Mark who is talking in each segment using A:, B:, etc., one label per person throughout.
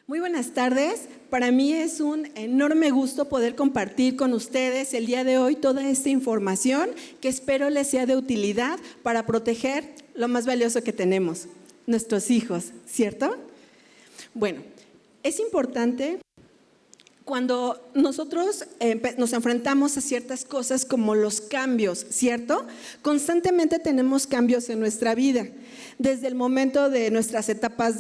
A: Muy buenas tardes. Para mí es un enorme gusto poder compartir con ustedes el día de hoy toda esta información que espero les sea de utilidad para proteger lo más valioso que tenemos, nuestros hijos, ¿cierto? Bueno, es importante cuando nosotros nos enfrentamos a ciertas cosas como los cambios, ¿cierto? Constantemente tenemos cambios en nuestra vida, desde el momento de nuestras etapas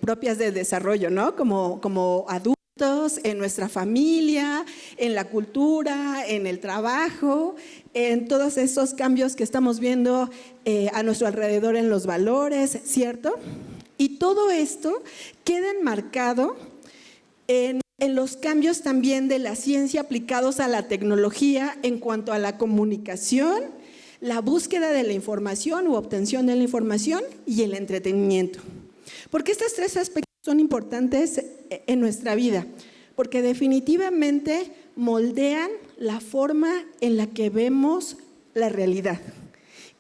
A: propias de desarrollo, ¿no? Como adultos, en nuestra familia, en la cultura, en el trabajo, en todos esos cambios que estamos viendo a nuestro alrededor en los valores, ¿cierto? Y todo esto queda enmarcado en los cambios también de la ciencia aplicados a la tecnología en cuanto a la comunicación, la búsqueda de la información u obtención de la información y el entretenimiento. Porque estos tres aspectos son importantes en nuestra vida, porque definitivamente moldean la forma en la que vemos la realidad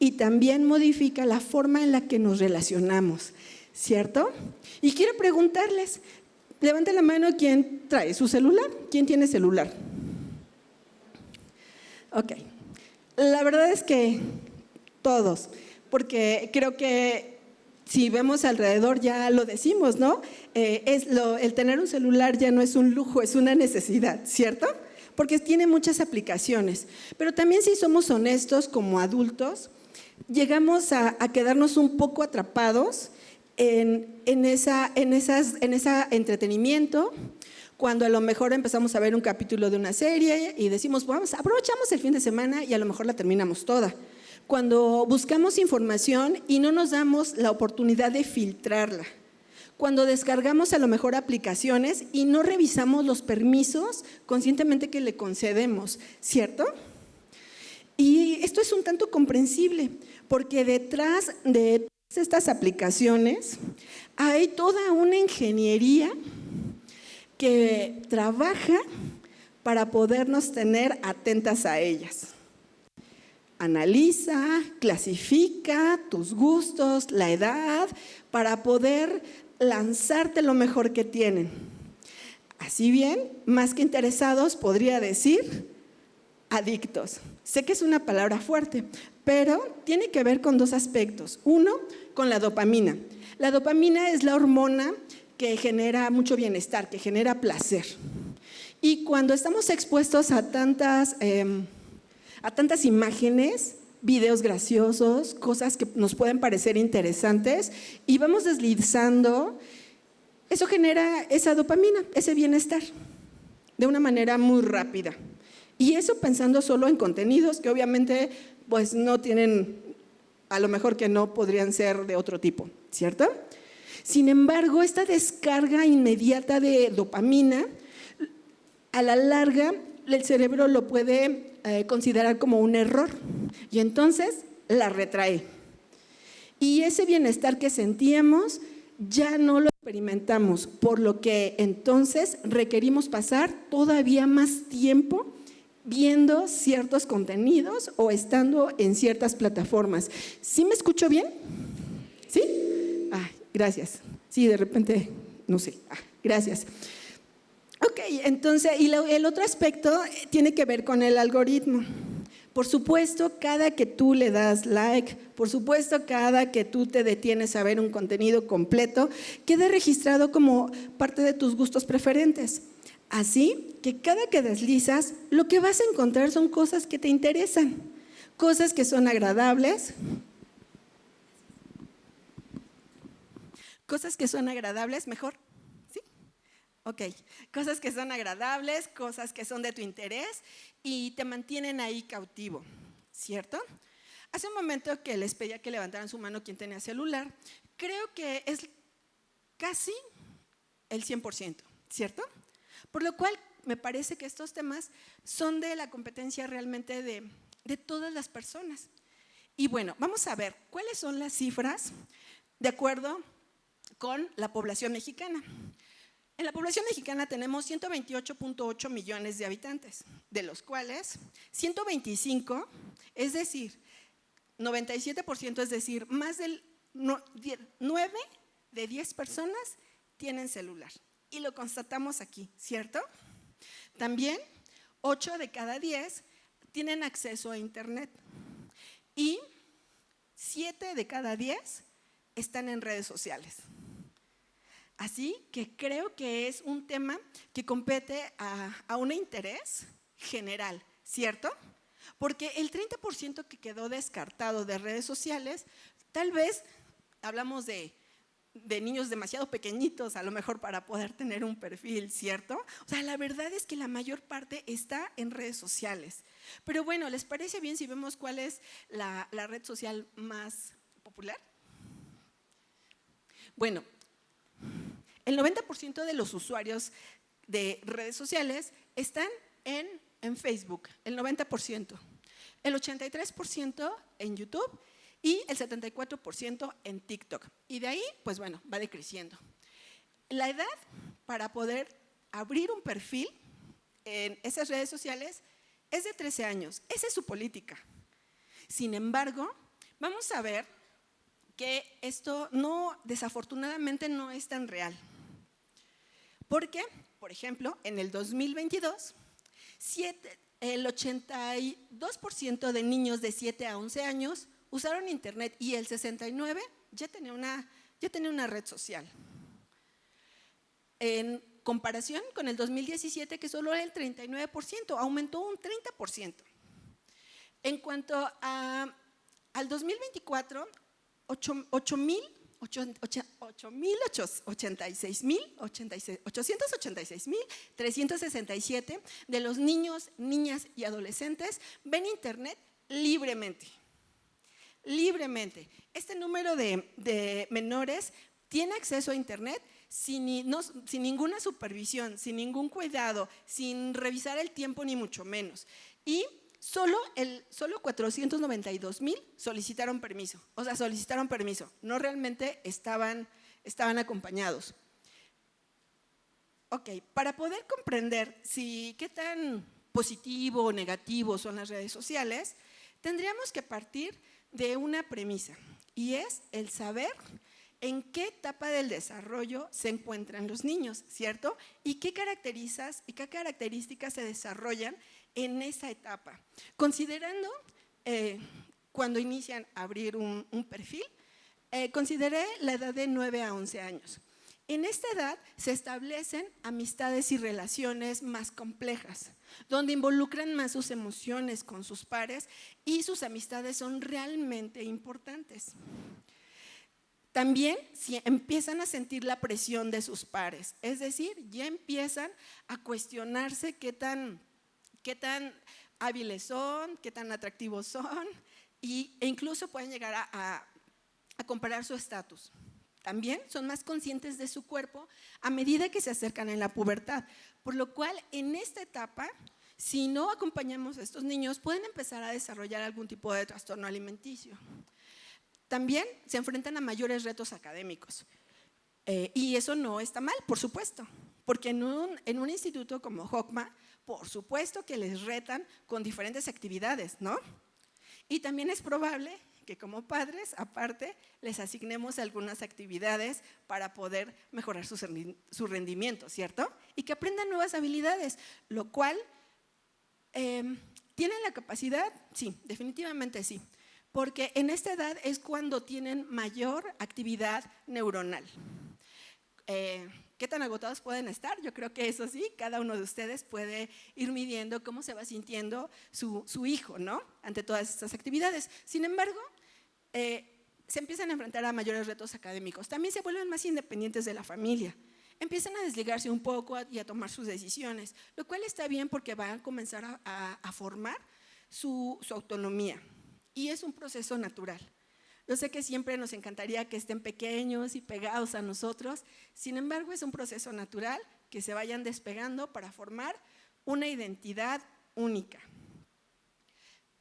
A: y también modifica la forma en la que nos relacionamos, ¿cierto? Y quiero preguntarles, levanten la mano quién trae su celular, quién tiene celular. Ok, la verdad es que todos, porque creo que si vemos alrededor ya lo decimos, ¿no? El tener un celular ya no es un lujo, es una necesidad, ¿cierto? Porque tiene muchas aplicaciones, pero también si somos honestos como adultos, llegamos a quedarnos un poco atrapados en ese entretenimiento, cuando a lo mejor empezamos a ver un capítulo de una serie y decimos, vamos, aprovechamos el fin de semana y a lo mejor la terminamos toda. Cuando buscamos información y no nos damos la oportunidad de filtrarla. Cuando descargamos a lo mejor aplicaciones y no revisamos los permisos conscientemente que le concedemos, ¿cierto? Y esto es un tanto comprensible, porque detrás de estas aplicaciones hay toda una ingeniería que trabaja para podernos tener atentas a ellas. Analiza, clasifica tus gustos, la edad, para poder lanzarte lo mejor que tienen. Así bien, más que interesados, podría decir adictos. Sé que es una palabra fuerte, pero tiene que ver con dos aspectos. Uno, con la dopamina. La dopamina es la hormona que genera mucho bienestar, que genera placer. Y cuando estamos expuestos a tantas imágenes, videos graciosos, cosas que nos pueden parecer interesantes, y vamos deslizando, eso genera esa dopamina, ese bienestar, de una manera muy rápida. Y eso pensando solo en contenidos que obviamente pues no tienen, a lo mejor que no podrían ser de otro tipo, ¿cierto? Sin embargo, esta descarga inmediata de dopamina, a la larga, el cerebro lo puede considerar como un error y entonces la retrae. Y ese bienestar que sentíamos ya no lo experimentamos, por lo que entonces requerimos pasar todavía más tiempo viendo ciertos contenidos o estando en ciertas plataformas. ¿Sí me escucho bien? ¿Sí? Gracias. Sí, de repente, no sé. Gracias. Ok, entonces, y el otro aspecto tiene que ver con el algoritmo. Por supuesto, cada que tú le das like, por supuesto, cada que tú te detienes a ver un contenido completo, queda registrado como parte de tus gustos preferentes. Así que cada que deslizas, lo que vas a encontrar son cosas que te interesan, cosas que son agradables, mejor, ¿sí? Ok, cosas que son agradables, cosas que son de tu interés y te mantienen ahí cautivo, ¿cierto? Hace un momento que les pedía que levantaran su mano quien tenía celular, creo que es casi el 100%, ¿cierto? Por lo cual me parece que estos temas son de la competencia realmente de todas las personas. Y bueno, vamos a ver cuáles son las cifras de acuerdo con la población mexicana. En la población mexicana tenemos 128.8 millones de habitantes, de los cuales 125, es decir, 97%, es decir, más del 9 de 10 personas tienen celular. y lo constatamos aquí, ¿cierto? También 8 de cada 10 tienen acceso a Internet y 7 de cada 10 están en redes sociales. Así que creo que es un tema que compete a un interés general, ¿cierto? Porque el 30% que quedó descartado de redes sociales, tal vez hablamos de niños demasiado pequeñitos, a lo mejor para poder tener un perfil, ¿cierto? O sea, la verdad es que la mayor parte está en redes sociales. Pero bueno, ¿les parece bien si vemos cuál es la red social más popular? Bueno, el 90% de los usuarios de redes sociales están en Facebook, el 90%, el 83% en YouTube y el 74% en TikTok. Y de ahí, pues bueno, va decreciendo. La edad para poder abrir un perfil en esas redes sociales es de 13 años. Esa es su política. Sin embargo, vamos a ver que esto desafortunadamente no es tan real. Porque, por ejemplo, en el 2022, el 82% de niños de 7 a 11 años usaron Internet y el 69% ya tenía una red social. En comparación con el 2017, que solo era el 39%, aumentó un 30%. En cuanto al 2024, 886.367 de los niños, niñas y adolescentes ven Internet libremente. Libremente. Este número de menores tiene acceso a Internet sin ninguna supervisión, sin ningún cuidado, sin revisar el tiempo ni mucho menos. Y solo 492,000 solicitaron permiso. O sea, solicitaron permiso, no realmente estaban acompañados. Ok, para poder comprender qué tan positivo o negativo son las redes sociales, tendríamos que partir de una premisa, y es el saber en qué etapa del desarrollo se encuentran los niños, ¿cierto? Y qué características se desarrollan en esa etapa. Considerando cuando inician a abrir un perfil, consideré la edad de 9 a 11 años. En esta edad se establecen amistades y relaciones más complejas, donde involucran más sus emociones con sus pares y sus amistades son realmente importantes. También empiezan a sentir la presión de sus pares, es decir, ya empiezan a cuestionarse qué tan hábiles son, qué tan atractivos son e incluso pueden llegar a comparar su estatus. También son más conscientes de su cuerpo a medida que se acercan en la pubertad, por lo cual en esta etapa, si no acompañamos a estos niños, pueden empezar a desarrollar algún tipo de trastorno alimenticio. También se enfrentan a mayores retos académicos y eso no está mal, por supuesto, porque en un instituto como JOCMA, por supuesto que les retan con diferentes actividades, ¿no? Y también es probable que como padres, aparte, les asignemos algunas actividades para poder mejorar su rendimiento, ¿cierto? Y que aprendan nuevas habilidades, lo cual, ¿tienen la capacidad? Sí, definitivamente sí, porque en esta edad es cuando tienen mayor actividad neuronal. ¿Qué tan agotados pueden estar? Yo creo que eso sí, cada uno de ustedes puede ir midiendo cómo se va sintiendo su hijo, ¿no? Ante todas estas actividades. Sin embargo, se empiezan a enfrentar a mayores retos académicos. También se vuelven más independientes de la familia. Empiezan a desligarse un poco y a tomar sus decisiones, lo cual está bien porque van a comenzar a formar su autonomía. Y es un proceso natural. Yo sé que siempre nos encantaría que estén pequeños y pegados a nosotros, sin embargo es un proceso natural que se vayan despegando para formar una identidad única.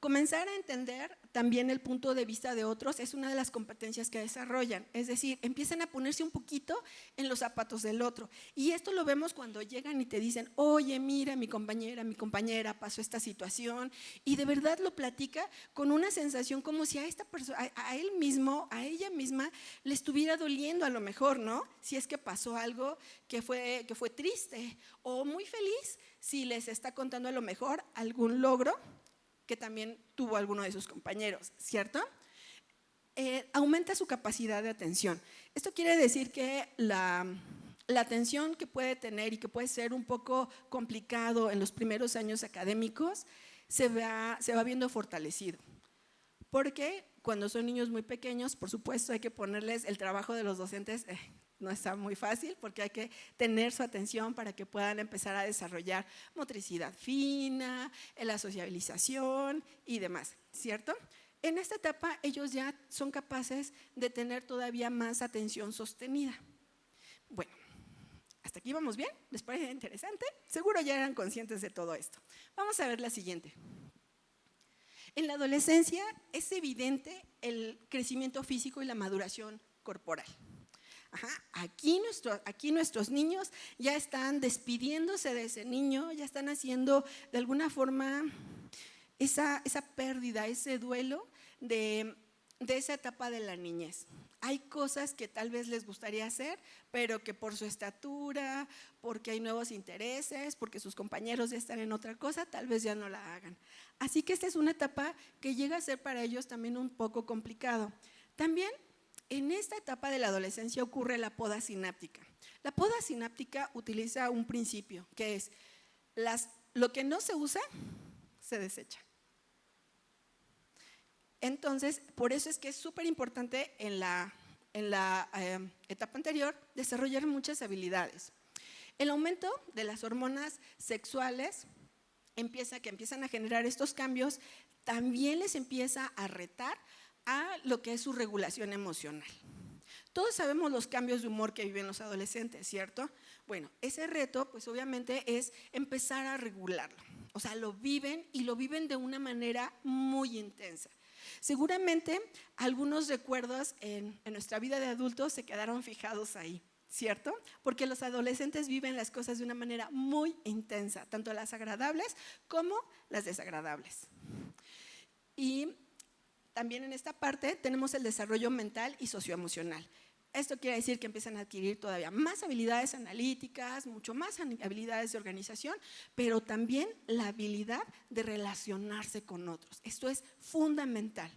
A: Comenzar a entender también el punto de vista de otros es una de las competencias que desarrollan, es decir, empiezan a ponerse un poquito en los zapatos del otro. Y esto lo vemos cuando llegan y te dicen, oye, mira, mi compañera pasó esta situación, y de verdad lo platica con una sensación como si a esta persona, a él mismo, a ella misma, le estuviera doliendo a lo mejor, ¿no? Si es que pasó algo que fue triste, o muy feliz si les está contando a lo mejor algún logro que también tuvo alguno de sus compañeros, ¿cierto? Aumenta su capacidad de atención. Esto quiere decir que la atención que puede tener y que puede ser un poco complicado en los primeros años académicos, se va viendo fortalecido. Porque cuando son niños muy pequeños, por supuesto, hay que ponerles el trabajo de los docentes, no está muy fácil porque hay que tener su atención para que puedan empezar a desarrollar motricidad fina, la sociabilización y demás, ¿cierto? En esta etapa ellos ya son capaces de tener todavía más atención sostenida. Bueno, ¿hasta aquí vamos bien? ¿Les parece interesante? Seguro ya eran conscientes de todo esto. Vamos a ver la siguiente. En la adolescencia es evidente el crecimiento físico y la maduración corporal. Aquí nuestros niños ya están despidiéndose de ese niño, ya están haciendo de alguna forma esa pérdida, ese duelo de esa etapa de la niñez. Hay cosas que tal vez les gustaría hacer, pero que por su estatura, porque hay nuevos intereses, porque sus compañeros ya están en otra cosa, tal vez ya no la hagan. Así que esta es una etapa que llega a ser para ellos también un poco complicado. También en esta etapa de la adolescencia ocurre la poda sináptica. La poda sináptica utiliza un principio que es lo que no se usa, se desecha. Entonces, por eso es que es súper importante en la etapa anterior desarrollar muchas habilidades. El aumento de las hormonas sexuales que empiezan a generar estos cambios, también les empieza a retar a lo que es su regulación emocional. Todos sabemos los cambios de humor que viven los adolescentes, ¿cierto? Bueno, ese reto, pues obviamente es empezar a regularlo. O sea, lo viven y lo viven de una manera muy intensa. Seguramente algunos recuerdos en nuestra vida de adultos se quedaron fijados ahí, ¿cierto? Porque los adolescentes viven las cosas de una manera muy intensa, tanto las agradables como las desagradables. Y también en esta parte tenemos el desarrollo mental y socioemocional. Esto quiere decir que empiezan a adquirir todavía más habilidades analíticas, mucho más habilidades de organización, pero también la habilidad de relacionarse con otros. Esto es fundamental,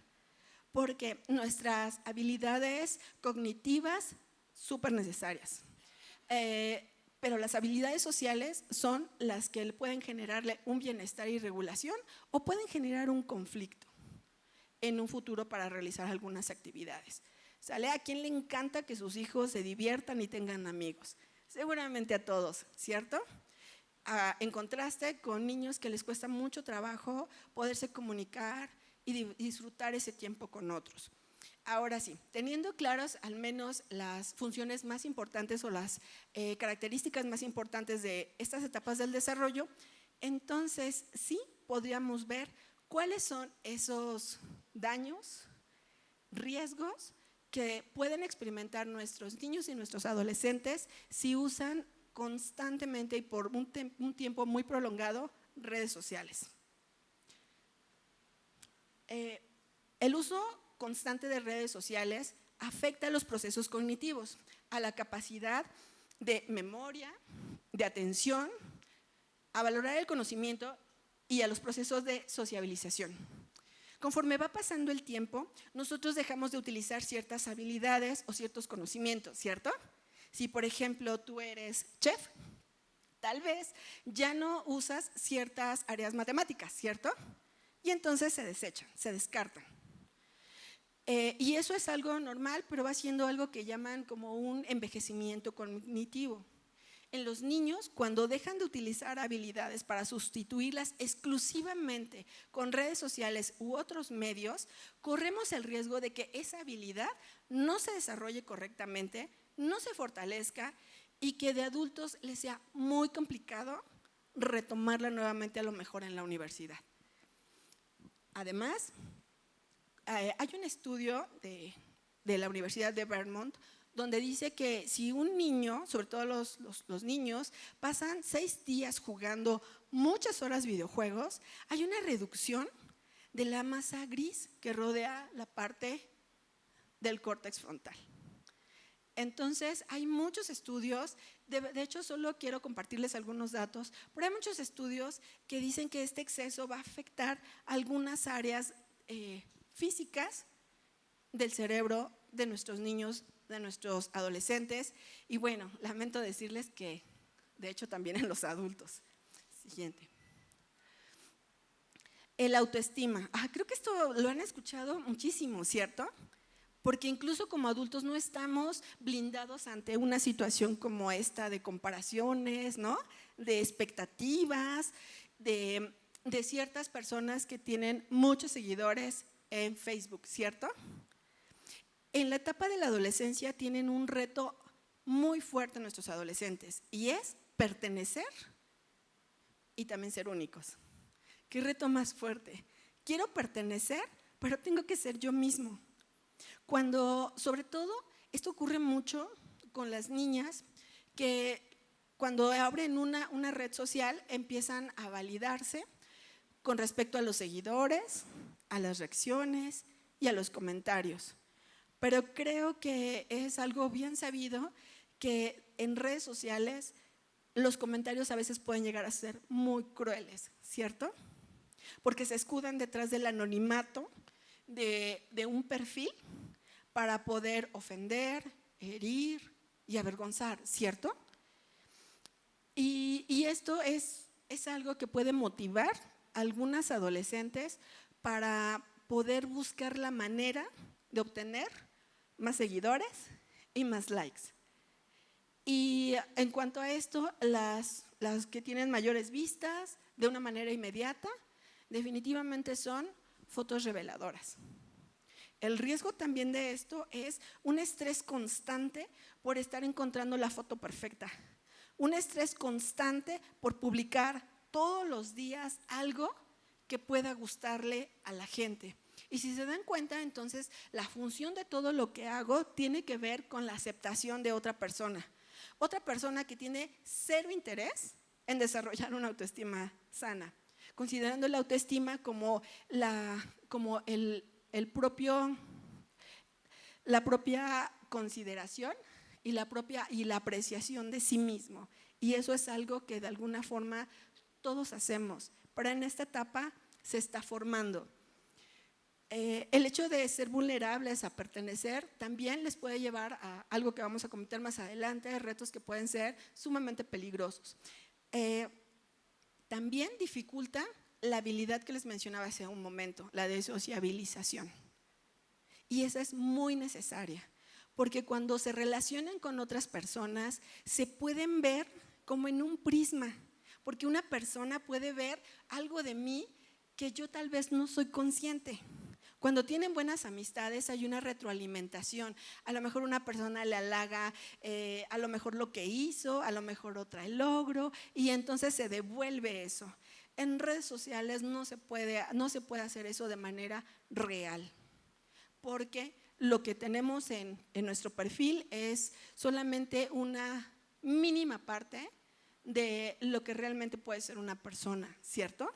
A: porque nuestras habilidades cognitivas, súper necesarias, pero las habilidades sociales son las que pueden generarle un bienestar y regulación o pueden generar un conflicto en un futuro para realizar algunas actividades. ¿Sale? ¿A quién le encanta que sus hijos se diviertan y tengan amigos? Seguramente a todos, ¿cierto? En contraste con niños que les cuesta mucho trabajo poderse comunicar y disfrutar ese tiempo con otros. Ahora sí, teniendo claras al menos las funciones más importantes o las características más importantes de estas etapas del desarrollo, entonces sí podríamos ver cuáles son esos daños, riesgos que pueden experimentar nuestros niños y nuestros adolescentes si usan constantemente y por un tiempo muy prolongado redes sociales. El uso constante de redes sociales afecta a los procesos cognitivos, a la capacidad de memoria, de atención, a valorar el conocimiento y a los procesos de sociabilización. Conforme va pasando el tiempo, nosotros dejamos de utilizar ciertas habilidades o ciertos conocimientos, ¿cierto? Si, por ejemplo, tú eres chef, tal vez ya no usas ciertas áreas matemáticas, ¿cierto? Y entonces se desechan, se descartan. Y eso es algo normal, pero va siendo algo que llaman como un envejecimiento cognitivo. En los niños, cuando dejan de utilizar habilidades para sustituirlas exclusivamente con redes sociales u otros medios, corremos el riesgo de que esa habilidad no se desarrolle correctamente, no se fortalezca y que de adultos les sea muy complicado retomarla nuevamente a lo mejor en la universidad. Además, hay un estudio de la Universidad de Vermont donde dice que si un niño, sobre todo los niños, pasan 6 días jugando muchas horas videojuegos, hay una reducción de la masa gris que rodea la parte del córtex frontal. Entonces, hay muchos estudios, de hecho solo quiero compartirles algunos datos, pero hay muchos estudios que dicen que este exceso va a afectar algunas áreas físicas del cerebro de nuestros niños, de nuestros adolescentes, y bueno, lamento decirles que de hecho también en los adultos. Siguiente. El autoestima. Creo que esto lo han escuchado muchísimo, ¿cierto? Porque incluso como adultos no estamos blindados ante una situación como esta de comparaciones, ¿no? De expectativas, de ciertas personas que tienen muchos seguidores en Facebook, ¿cierto? En la etapa de la adolescencia tienen un reto muy fuerte nuestros adolescentes y es pertenecer y también ser únicos. ¿Qué reto más fuerte? Quiero pertenecer, pero tengo que ser yo mismo. Sobre todo, esto ocurre mucho con las niñas que cuando abren una red social empiezan a validarse con respecto a los seguidores, a las reacciones y a los comentarios. Pero creo que es algo bien sabido que en redes sociales los comentarios a veces pueden llegar a ser muy crueles, ¿cierto? Porque se escudan detrás del anonimato de un perfil para poder ofender, herir y avergonzar, ¿cierto? Y esto es algo que puede motivar a algunas adolescentes para poder buscar la manera de obtener más seguidores y más likes. Y en cuanto a esto, las que tienen mayores vistas de una manera inmediata, definitivamente son fotos reveladoras. El riesgo también de esto es un estrés constante por estar encontrando la foto perfecta, un estrés constante por publicar todos los días algo que pueda gustarle a la gente. Y si se dan cuenta, entonces la función de todo lo que hago tiene que ver con la aceptación de otra persona que tiene cero interés en desarrollar una autoestima sana, considerando la autoestima como la propia consideración y la apreciación de sí mismo. Y eso es algo que de alguna forma todos hacemos, pero en esta etapa se está formando. El hecho de ser vulnerables a pertenecer también les puede llevar a algo que vamos a comentar más adelante, retos que pueden ser sumamente peligrosos. También dificulta la habilidad que les mencionaba hace un momento, la de sociabilización. Y esa es muy necesaria, porque cuando se relacionan con otras personas, se pueden ver como en un prisma, porque una persona puede ver algo de mí que yo tal vez no soy consciente. Cuando tienen buenas amistades hay una retroalimentación, a lo mejor una persona le halaga a lo mejor lo que hizo, a lo mejor otra el logro y entonces se devuelve eso. En redes sociales no se puede hacer eso de manera real, porque lo que tenemos en nuestro perfil es solamente una mínima parte de lo que realmente puede ser una persona, ¿cierto?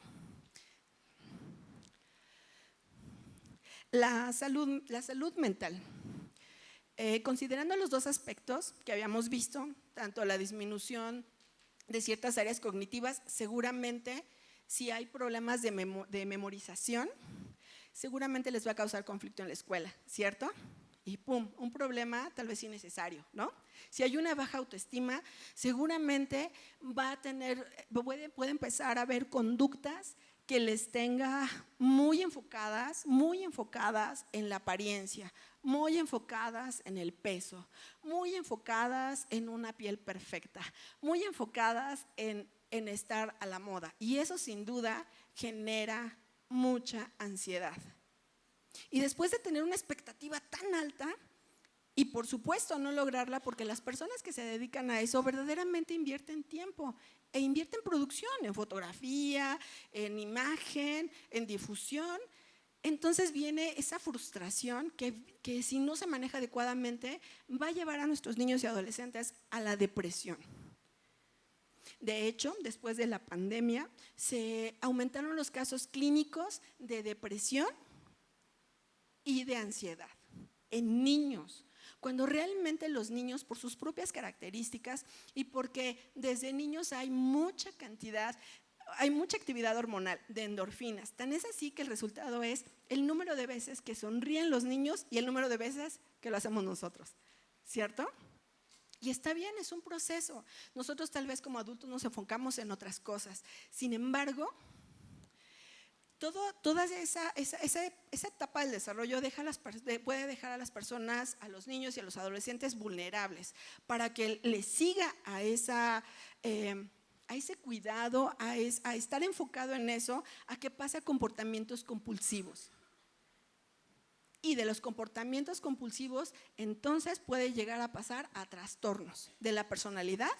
A: La salud mental. Considerando los dos aspectos que habíamos visto, tanto la disminución de ciertas áreas cognitivas, seguramente si hay problemas de memorización, seguramente les va a causar conflicto en la escuela, ¿cierto? Y pum, un problema tal vez innecesario, ¿no? Si hay una baja autoestima, seguramente puede empezar a haber conductas que les tenga muy enfocadas en la apariencia, muy enfocadas en el peso, muy enfocadas en una piel perfecta, muy enfocadas en estar a la moda. Y eso sin duda genera mucha ansiedad. Y después de tener una expectativa tan alta, y por supuesto no lograrla, porque las personas que se dedican a eso verdaderamente invierten tiempo e invierten producción, en fotografía, en imagen, en difusión, Entonces viene esa frustración que si no se maneja adecuadamente va a llevar a nuestros niños y adolescentes a la depresión. De hecho, después de la pandemia, se aumentaron los casos clínicos de depresión y de ansiedad en niños, cuando realmente los niños, por sus propias características y porque desde niños hay mucha actividad hormonal de endorfinas. Tan es así que el resultado es el número de veces que sonríen los niños y el número de veces que lo hacemos nosotros, ¿cierto? Y está bien, es un proceso. Nosotros tal vez como adultos nos enfocamos en otras cosas. Sin embargo, toda esa etapa del desarrollo puede dejar a las personas, a los niños y a los adolescentes vulnerables para que les siga a ese cuidado, a estar enfocado en eso, a que pase a comportamientos compulsivos. Y de los comportamientos compulsivos, entonces puede llegar a pasar a trastornos de la personalidad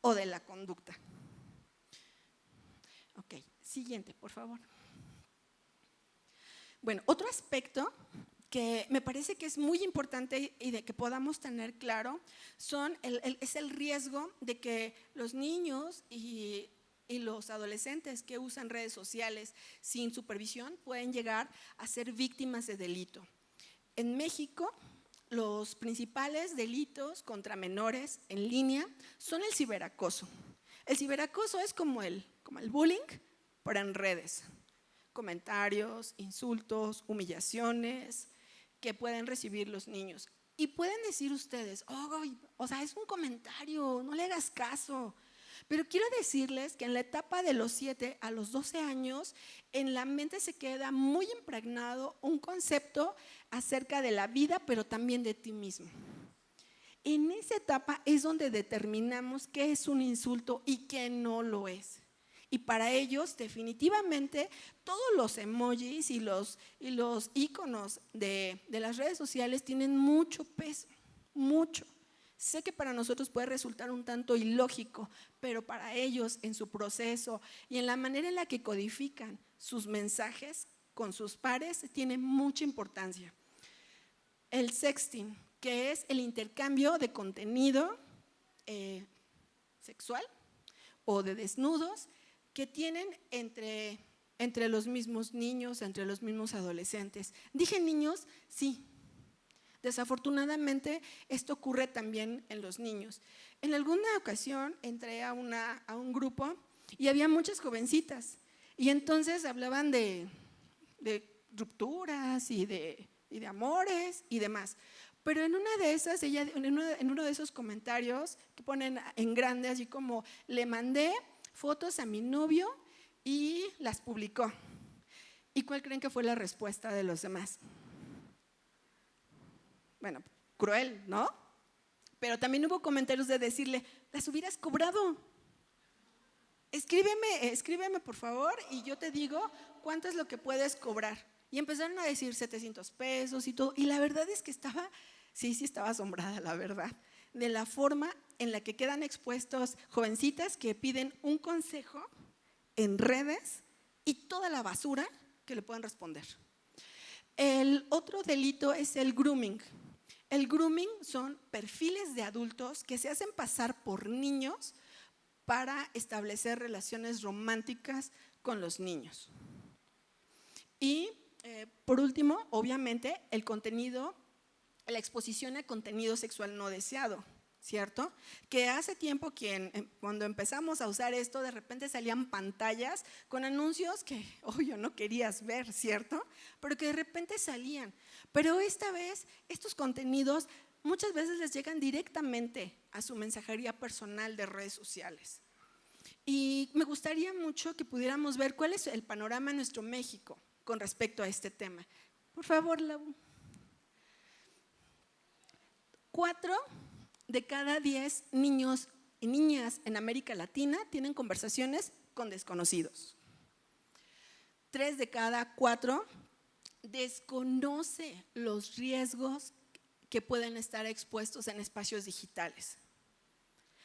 A: o de la conducta. Ok, siguiente, por favor. Bueno, otro aspecto que me parece que es muy importante y de que podamos tener claro es el riesgo de que los niños y los adolescentes que usan redes sociales sin supervisión pueden llegar a ser víctimas de delito. En México, los principales delitos contra menores en línea son el ciberacoso. El ciberacoso es como el bullying, pero en redes. Comentarios, insultos, humillaciones que pueden recibir los niños. Y pueden decir ustedes, o sea, es un comentario, no le hagas caso. Pero quiero decirles que en la etapa de los 7 a los 12 años, en la mente se queda muy impregnado un concepto acerca de la vida, pero también de ti mismo. En esa etapa es donde determinamos qué es un insulto y qué no lo es. Y para ellos, definitivamente, todos los emojis y los iconos de las redes sociales tienen mucho peso, mucho. Sé que para nosotros puede resultar un tanto ilógico, pero para ellos, en su proceso y en la manera en la que codifican sus mensajes con sus pares, tiene mucha importancia. El sexting, que es el intercambio de contenido sexual o de desnudos que tienen entre los mismos niños, entre los mismos adolescentes. ¿Dije niños? Sí. Desafortunadamente, esto ocurre también en los niños. En alguna ocasión entré a un grupo y había muchas jovencitas y entonces hablaban de rupturas y de amores y demás. Pero en una de esas, en uno de esos comentarios que ponen en grande, así como le mandé fotos a mi novio y las publicó. ¿Y cuál creen que fue la respuesta de los demás? Bueno, cruel, ¿no? Pero también hubo comentarios de decirle, las hubieras cobrado. Escríbeme por favor y yo te digo cuánto es lo que puedes cobrar. Y empezaron a decir 700 pesos y todo. Y la verdad es que estaba asombrada, la verdad, de la forma en la que quedan expuestos jovencitas que piden un consejo en redes y toda la basura que le pueden responder. El otro delito es el grooming. El grooming son perfiles de adultos que se hacen pasar por niños para establecer relaciones románticas con los niños. Y por último, obviamente, la exposición a contenido sexual no deseado, ¿cierto? Que hace tiempo cuando empezamos a usar esto, de repente salían pantallas con anuncios que, obvio, no querías ver, ¿cierto? Pero que de repente salían. Pero esta vez, estos contenidos muchas veces les llegan directamente a su mensajería personal de redes sociales. Y me gustaría mucho que pudiéramos ver cuál es el panorama en nuestro México con respecto a este tema. Por favor, Lau. 4 de cada 10 niños y niñas en América Latina tienen conversaciones con desconocidos. 3 de cada 4 desconoce los riesgos que pueden estar expuestos en espacios digitales.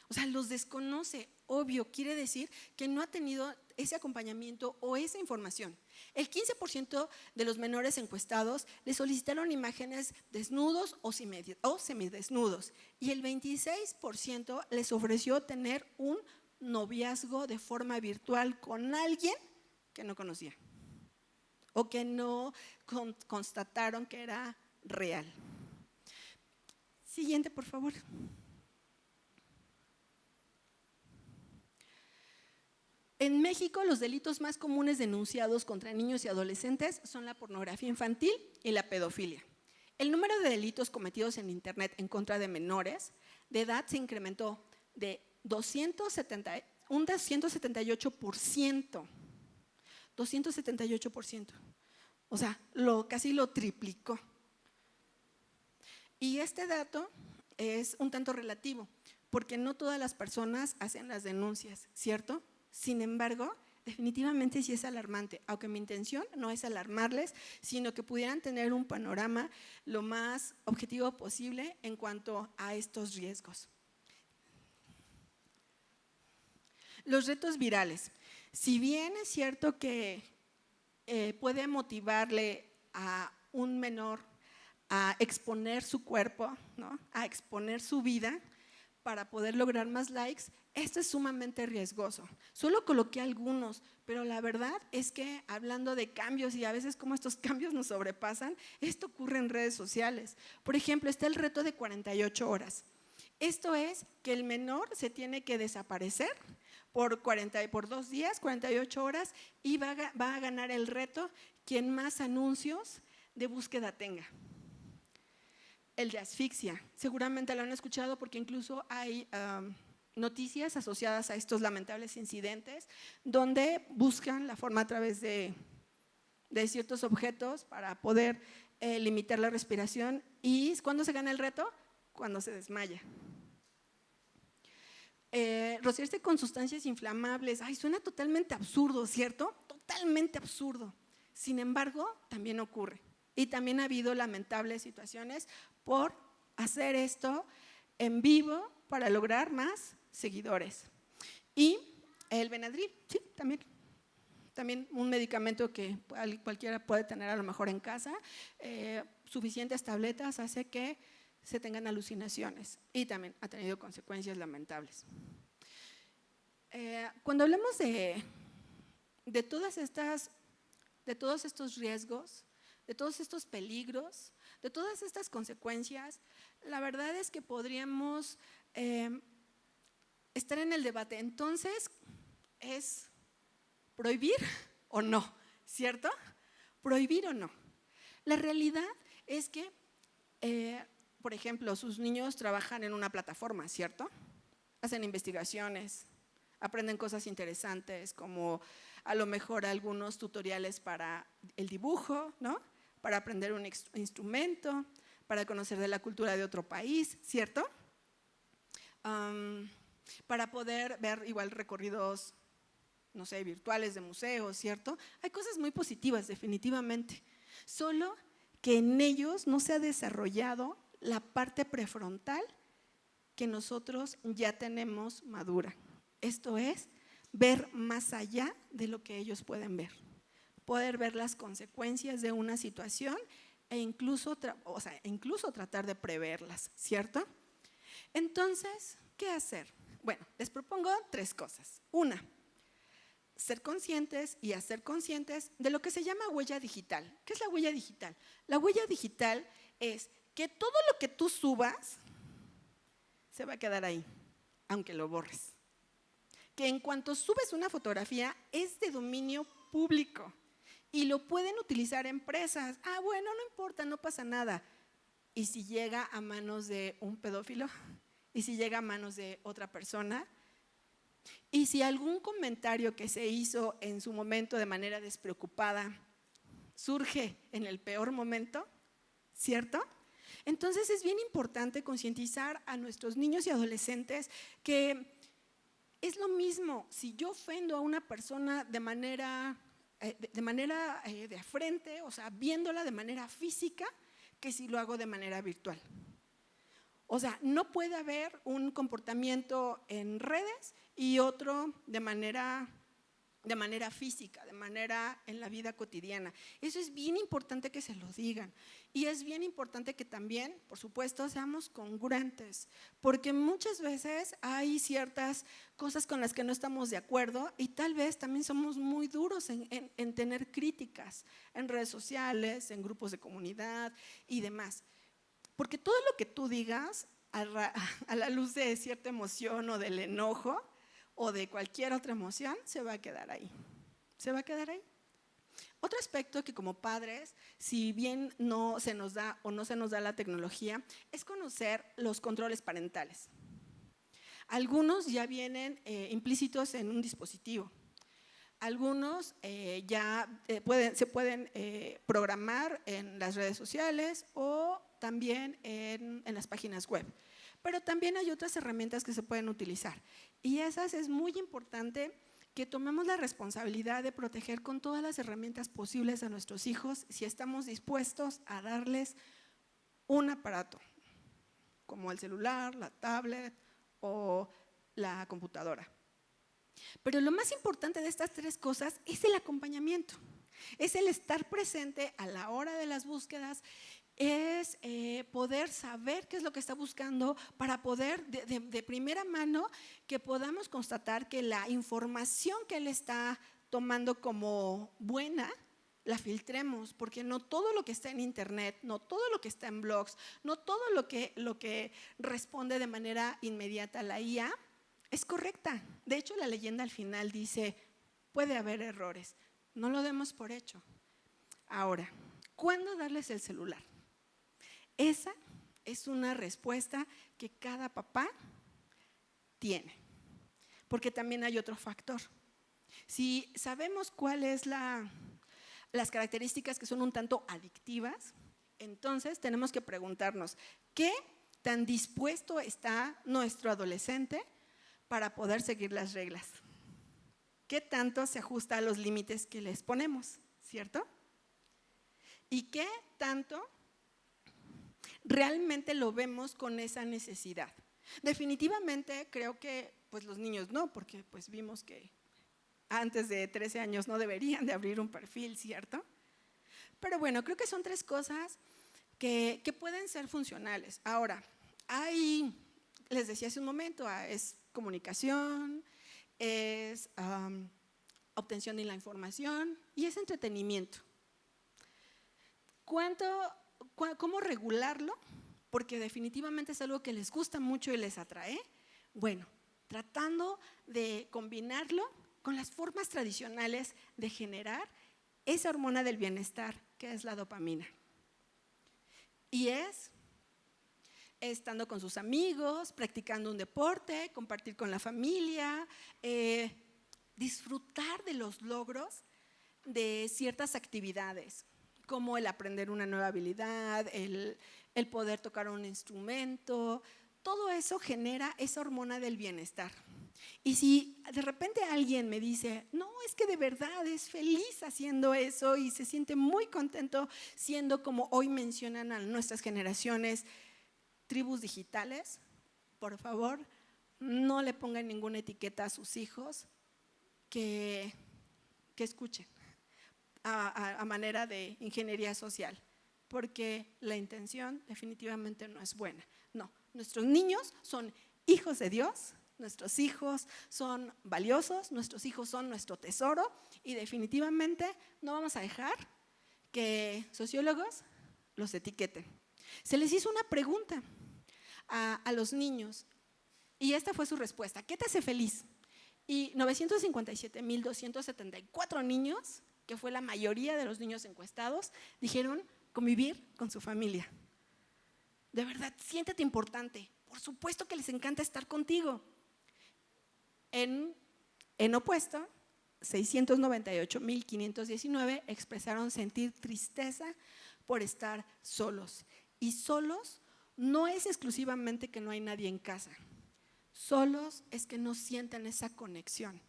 A: O sea, los desconoce. obvio, quiere decir que no ha tenido ese acompañamiento o esa información. El 15% de los menores encuestados le solicitaron imágenes desnudos o semidesnudos y el 26% les ofreció tener un noviazgo de forma virtual con alguien que no conocía o que no constataron que era real. Siguiente, por favor. En México, los delitos más comunes denunciados contra niños y adolescentes son la pornografía infantil y la pedofilia. El número de delitos cometidos en Internet en contra de menores de edad se incrementó de un 278%. 278%. O sea, casi lo triplicó. Y este dato es un tanto relativo, porque no todas las personas hacen las denuncias, ¿cierto? Sin embargo, definitivamente sí es alarmante, aunque mi intención no es alarmarles, sino que pudieran tener un panorama lo más objetivo posible en cuanto a estos riesgos. Los retos virales. Si bien es cierto que puede motivarle a un menor a exponer su cuerpo, ¿no?, a exponer su vida para poder lograr más likes, esto es sumamente riesgoso. Solo coloqué algunos, pero la verdad es que hablando de cambios y a veces cómo estos cambios nos sobrepasan, esto ocurre en redes sociales. Por ejemplo, está el reto de 48 horas. Esto es que el menor se tiene que desaparecer por 2 días, 48 horas, y va a ganar el reto quien más anuncios de búsqueda tenga. El de asfixia, seguramente lo han escuchado porque incluso hay noticias asociadas a estos lamentables incidentes donde buscan la forma a través de ciertos objetos para poder limitar la respiración. ¿Y cuándo se gana el reto? Cuando se desmaya. Rociarse con sustancias inflamables, suena totalmente absurdo, ¿cierto? Totalmente absurdo. Sin embargo, también ocurre. Y también ha habido lamentables situaciones por hacer esto en vivo para lograr más seguidores. Y el Benadryl, sí, también un medicamento que cualquiera puede tener a lo mejor en casa, suficientes tabletas hace que se tengan alucinaciones y también ha tenido consecuencias lamentables. Cuando hablamos de todos estos riesgos, de todos estos peligros, de todas estas consecuencias, la verdad es que podríamos estar en el debate. Entonces, ¿es prohibir o no? ¿Cierto? ¿Prohibir o no? La realidad es que, por ejemplo, sus niños trabajan en una plataforma, ¿cierto? Hacen investigaciones, aprenden cosas interesantes como a lo mejor algunos tutoriales para el dibujo, ¿no?, para aprender un instrumento, para conocer de la cultura de otro país, ¿cierto? Para poder ver igual recorridos, no sé, virtuales de museos, ¿cierto? Hay cosas muy positivas, definitivamente. Solo que en ellos no se ha desarrollado la parte prefrontal que nosotros ya tenemos madura. Esto es, ver más allá de lo que ellos pueden ver. Poder ver las consecuencias de una situación e incluso tratar de preverlas, ¿cierto? Entonces, ¿qué hacer? Bueno, les propongo 3 cosas. Una, ser conscientes y hacer conscientes de lo que se llama huella digital. ¿Qué es la huella digital? La huella digital es que todo lo que tú subas se va a quedar ahí, aunque lo borres. Que en cuanto subes una fotografía es de dominio público y lo pueden utilizar empresas. Bueno, no importa, no pasa nada. ¿Y si llega a manos de un pedófilo? ¿Y si llega a manos de otra persona? ¿Y si algún comentario que se hizo en su momento de manera despreocupada surge en el peor momento? ¿Cierto? Entonces es bien importante concientizar a nuestros niños y adolescentes que es lo mismo si yo ofendo a una persona de manera de frente, o sea, viéndola de manera física, que si lo hago de manera virtual. O sea, no puede haber un comportamiento en redes y otro de manera física, de manera en la vida cotidiana. Eso es bien importante que se lo digan. Y es bien importante que también, por supuesto, seamos congruentes, porque muchas veces hay ciertas cosas con las que no estamos de acuerdo y tal vez también somos muy duros en tener críticas en redes sociales, en grupos de comunidad y demás. Porque todo lo que tú digas a la luz de cierta emoción o del enojo, o de cualquier otra emoción, se va a quedar ahí. Se va a quedar ahí. Otro aspecto que como padres, si bien no se nos da o no se nos da la tecnología, es conocer los controles parentales. Algunos ya vienen implícitos en un dispositivo. Algunos ya se pueden programar en las redes sociales o también en las páginas web. Pero también hay otras herramientas que se pueden utilizar. Y esas es muy importante que tomemos la responsabilidad de proteger con todas las herramientas posibles a nuestros hijos si estamos dispuestos a darles un aparato, como el celular, la tablet o la computadora. Pero lo más importante de estas tres cosas es el acompañamiento, es el estar presente a la hora de las búsquedas, es poder saber qué es lo que está buscando para poder de primera mano que podamos constatar que la información que él está tomando como buena la filtremos, porque no todo lo que está en internet, no todo lo que está en blogs, no todo lo que responde de manera inmediata a la IA es correcta. De hecho, la leyenda al final dice, puede haber errores, no lo demos por hecho. Ahora, ¿cuándo darles el celular? Esa es una respuesta que cada papá tiene, porque también hay otro factor. Si sabemos cuáles las características que son un tanto adictivas, entonces tenemos que preguntarnos, ¿qué tan dispuesto está nuestro adolescente para poder seguir las reglas? ¿Qué tanto se ajusta a los límites que les ponemos, cierto? ¿Y qué tanto realmente lo vemos con esa necesidad? Definitivamente creo que pues los niños no, porque pues vimos que antes de 13 años no deberían de abrir un perfil, ¿cierto? Pero bueno, creo que son tres cosas que pueden ser funcionales. Ahora, les decía hace un momento, es comunicación, es obtención de la información y es entretenimiento. ¿Cómo regularlo? Porque definitivamente es algo que les gusta mucho y les atrae. Bueno, tratando de combinarlo con las formas tradicionales de generar esa hormona del bienestar, que es la dopamina. Y es estando con sus amigos, practicando un deporte, compartir con la familia, disfrutar de los logros de ciertas actividades, como el aprender una nueva habilidad, el poder tocar un instrumento. Todo eso genera esa hormona del bienestar. Y si de repente alguien me dice, no, es que de verdad es feliz haciendo eso y se siente muy contento siendo, como hoy mencionan a nuestras generaciones, tribus digitales, por favor, no le pongan ninguna etiqueta a sus hijos que escuchen a manera de ingeniería social, porque la intención definitivamente no es buena. No, nuestros niños son hijos de Dios, nuestros hijos son valiosos, nuestros hijos son nuestro tesoro y definitivamente no vamos a dejar que sociólogos los etiqueten. Se les hizo una pregunta a los niños y esta fue su respuesta: ¿qué te hace feliz? Y 957,274 niños, que fue la mayoría de los niños encuestados, dijeron convivir con su familia. De verdad, siéntete importante. Por supuesto que les encanta estar contigo. En opuesto, 698,519 expresaron sentir tristeza por estar solos. Y solos no es exclusivamente que no hay nadie en casa. Solos es que no sienten esa conexión.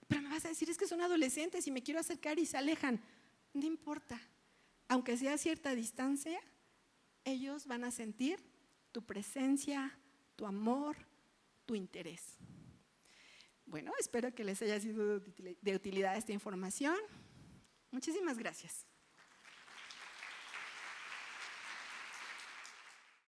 A: Pero me vas a decir, es que son adolescentes y me quiero acercar y se alejan. No importa. Aunque sea a cierta distancia, ellos van a sentir tu presencia, tu amor, tu interés. Bueno, espero que les haya sido de utilidad esta información. Muchísimas gracias.